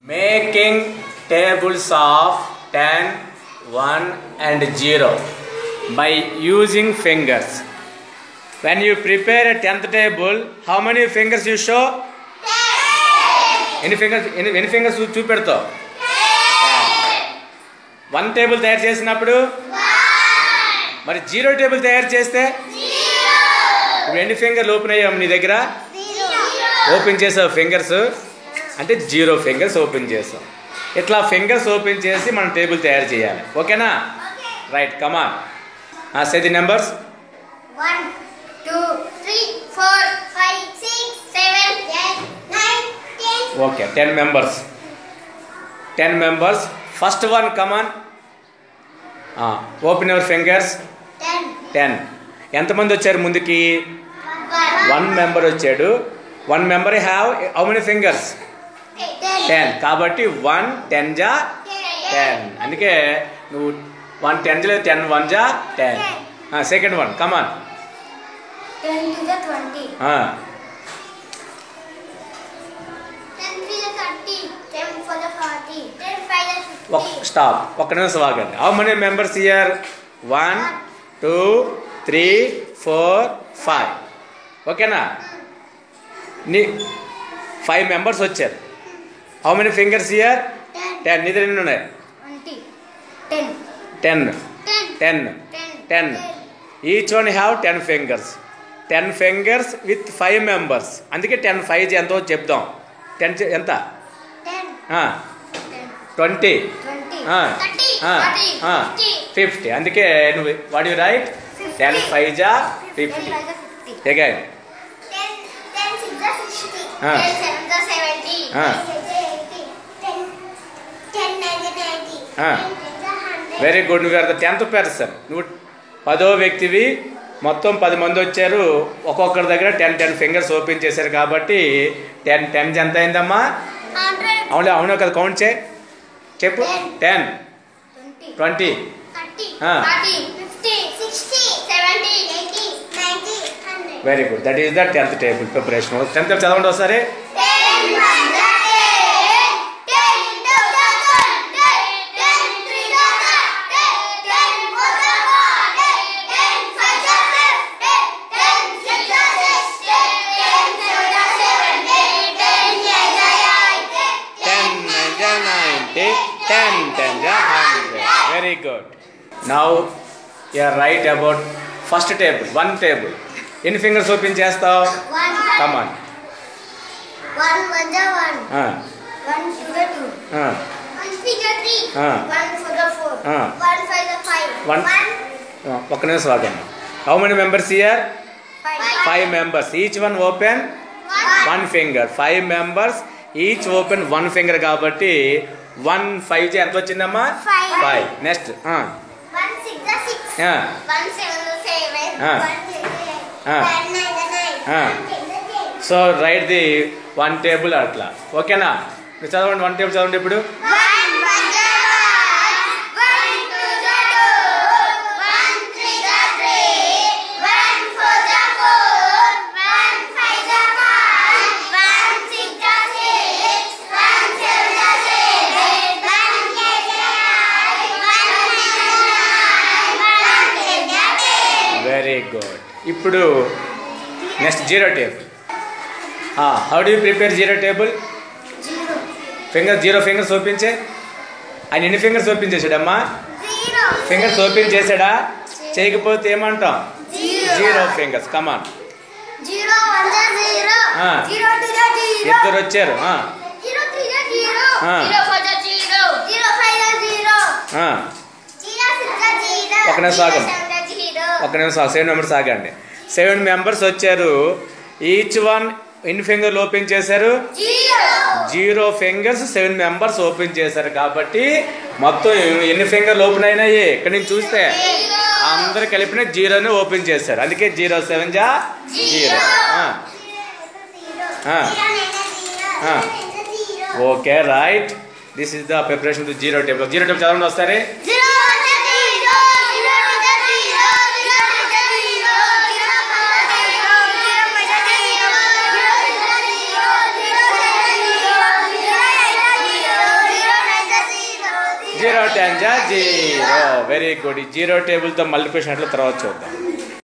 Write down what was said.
Making tables of 10, 1 and 0 by using fingers. When you prepare a 10th table, how many fingers you show? 10. Any fingers you చూపెడతావు? 10. 1 table తయారు చేసినప్పుడు 1. మరి 0 table తయారు చేస్తే 0. ఇప్పుడు ఎన్ని ఫింగర్లు open అయ్యాము నీ దగ్గర? 0. ఓపెన్ చేసావు ఫింగర్స్ అంటే 0 ఫింగర్స్ ఓపెన్ చేసాం. ఇట్లా ఫింగర్స్ ఓపెన్ చేసి మనం టేబుల్ తయారు చేయాలి. ఓకేనా? Right, come on. Say the numbers. 1 2 3 4 5 6 7 8 9 10. Okay, 10 members. 10 members. First one, come on. Open your fingers. 10. ఎంతమంది వచ్చారు ముందుకి? 1 మెంబర్ వచ్చాడు. 1 member have how many fingers? 10. కాబట్టి 1 10 జా 10. అందుకే నువ్వు 1 10 లేదు, 10 1 జా 10. Second one, come on. 10 to the 20. 10 3 the 30. 10 4 the 40. 10 5 the 50. Stop, ఒక్క నిమిషం ఆగండి. How many members here? 1 2 3 4 5. ఓకేనా? 5 మెంబర్స్ వచ్చారు. How many fingers here? 10. నీ దగ్గర ఎన్ని ఉన్నాయి? 10. Each one have 10 fingers. 10 fingers with 5 members. అందుకే 10 5 ఎంతో చెప్దాం. 10 ఎంత? 20 50. అందుకే నువ్వు వాట్ యు రైట్? 10 5 జా 50. Again 10 6 the 60. 10 7 the 70. 10 9 the 90. 10 the 100. Very good. నువ్వు ఆర్ ద 10th పర్సన్. నువ్వు 10వ వ్యక్తివి. మొత్తం 10 మంది వచ్చారు. ఒక్కొక్కరి దగ్గర 10 ఫింగర్స్ ఓపెన్ చేశారు కాబట్టి 10 ఎంత అయిందమ్మా? 100. అవునా కదా? కౌంట్ చెప్పు. 10 20 30 40 50 60 70 80 90 100. Very good. That is the 10th table preparation. 10th చదవండి ఒకసారి. 10 1 the 10 10 2 the 10 10 3 the 10 10 4 the 10 10 5 the 10 10 6 the 6 10 7 the 7 10 8 the 8 10 9 the 90 10 10 the 100. Very good. Now you are right about first table. 1 table. ఎన్ని ఫింగర్స్ ఓపెన్ చేస్తావు? 1 come on. 1 1 the 1 1 2 the 2 1 3 the 3 1 4 the 4 1 5 the 5 ఒక్క నిమిషం ఆగండి. How many members here? 5 members. Each one open 1 finger. 5 members each open 1 finger కాబట్టి 1 5 జా ఎంత వచ్చిందమ్మా? 5. Next 1 6 the 6 1 7 the 7 1 8 the 8 1 9 the 9 1 10 the 10. So right the 1 table అట్లా. ఓకేనా? మీరు చదవండి. 1 టేబుల్ చదవండి ఇప్పుడు. 1 1 the 1 1 2 the 2 1 3 the 3 1 4 the 4 1 5 the 5 1 6 the 6 1 7 the 7 1 8 the 8 1 9 the 9 1 10 the 10. Very good. ఇప్పుడు next 0 table. How do you prepare 0 table? 0 fingers open చే. ఆయన ఎన్ని ఫింగర్స్ ఓపెన్ చేశాడమ్మా? 0 ఫింగర్స్ ఓపెన్ చేశాడా? చేయకపోతే ఏమంటాం? 0 ఫింగర్స్. కమాన్. 0 1 the 0 0 2 the 0 ఇద్దరు వచ్చారు. 0 3 the 0 0 4 the 0 0 5 the 0 0 6 the 0 ఒక నిమిషం ఆగండి. 7 the 0 ఒక నిమిషం. 7 మెంబర్స్ ఆగండి. 7 మెంబర్స్ వచ్చారు. ఈచ్ వన్ ఎన్ని ఫింగర్లు ఓపెన్ చేశారు? 0 ఫింగర్స్ 7 మెంబర్స్ ఓపెన్ చేశారు కాబట్టి మొత్తం ఎన్ని ఫింగర్లు ఓపెన్ అయినాయి? ఇక్కడ నుంచి చూస్తే అందరు కలిపిన 0ని ఓపెన్ చేశారు. అందుకే 0 7 జా 0. Okay, right. This is the preparation to 0 table. 0 table చదవండి ఒకసారి. 0 1 the 0 0 2 the 0 0 3 the 0 0 4 the 0 0 5 the 0 0 6 the 0 0 7 the 0 0 8 the 0 0 10 0. Very good. ఈ జీరో టేబుల్తో మల్టిప్లికేషన్ ఎట్లా తర్వాత చూద్దాం.